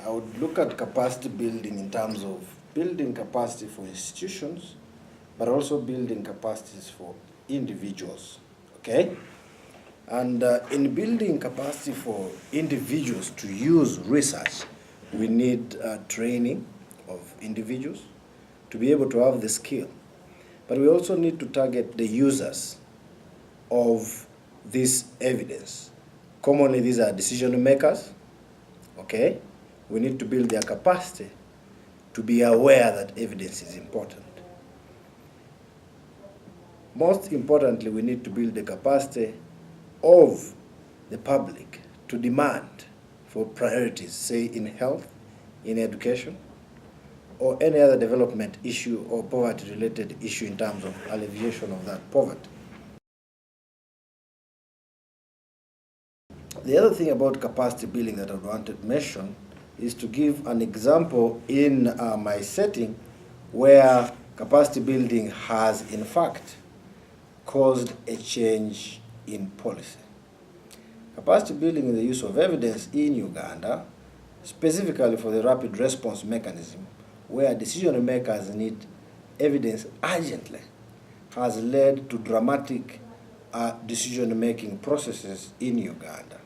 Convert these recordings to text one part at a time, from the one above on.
I would look at capacity building in terms of building capacity for institutions, but also building capacities for individuals, okay? And in building capacity for individuals to use research, we need training of individuals to be able to have the skill. But we also need to target the users of this evidence. Commonly, these are decision makers, okay? We need to build their capacity to be aware that evidence is important. Most importantly, we need to build the capacity of the public to demand for priorities, say in health, in education, or any other development issue or poverty-related issue in terms of alleviation of that poverty. The other thing about capacity building that I wanted to mention is to give an example in my setting where capacity building has, in fact, caused a change in policy. Capacity building in the use of evidence in Uganda, specifically for the rapid response mechanism, where decision makers need evidence urgently, has led to dramatic decision-making processes in Uganda.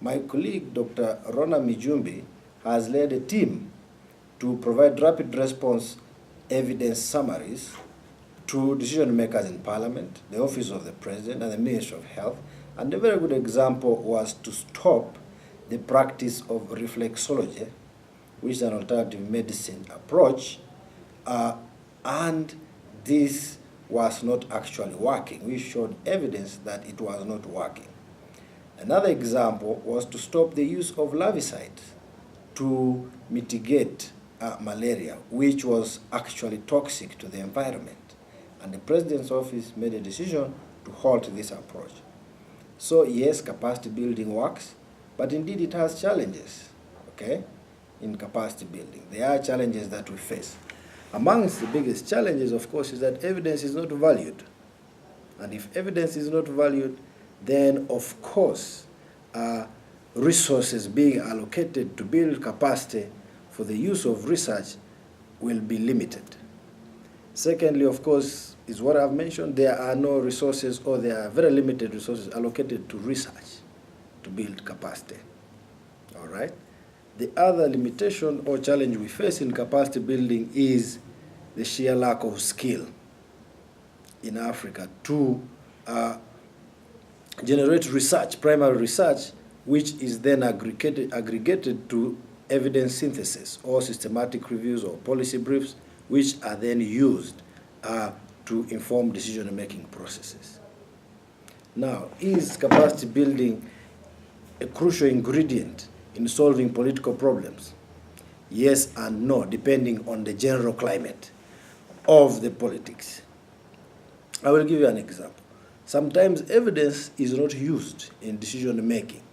My colleague, Dr. Rona Mijumbi, has led a team to provide rapid response evidence summaries to decision makers in Parliament, the Office of the President, and the Ministry of Health. And a very good example was to stop the practice of reflexology, which is an alternative medicine approach, and this was not actually working. We showed evidence that it was not working. Another example was to stop the use of larvicides to mitigate malaria, which was actually toxic to the environment. And the President's office made a decision to halt this approach. So yes, capacity building works, but indeed it has challenges, okay, in capacity building. There are challenges that we face. Amongst the biggest challenges, of course, is that evidence is not valued. And if evidence is not valued, then of course resources being allocated to build capacity for the use of research will be limited. Secondly, of course, is what I've mentioned, there are no resources, or there are very limited resources allocated to research to build capacity, all right? The other limitation or challenge we face in capacity building is the sheer lack of skill in Africa to generate research, primary research, which is then aggregated to evidence synthesis or systematic reviews or policy briefs, which are then used to inform decision-making processes. Now, is capacity building a crucial ingredient in solving political problems? Yes and no, depending on the general climate of the politics. I will give you an example. Sometimes evidence is not used in decision-making.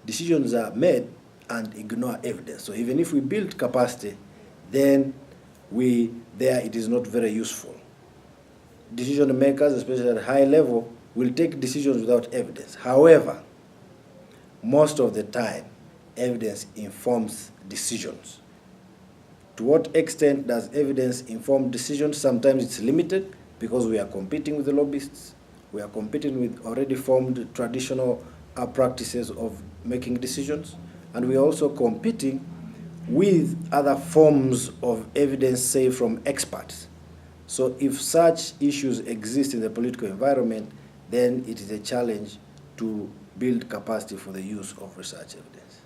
Decisions are made and ignore evidence. So even if we build capacity, then it is not very useful. Decision makers, especially at high level, will take decisions without evidence. However, most of the time, evidence informs decisions. To what extent does evidence inform decisions? Sometimes it's limited because we are competing with the lobbyists. We are competing with already formed traditional practices of making decisions. And we are also competing with other forms of evidence, say from experts. So if such issues exist in the political environment, then it is a challenge to build capacity for the use of research evidence.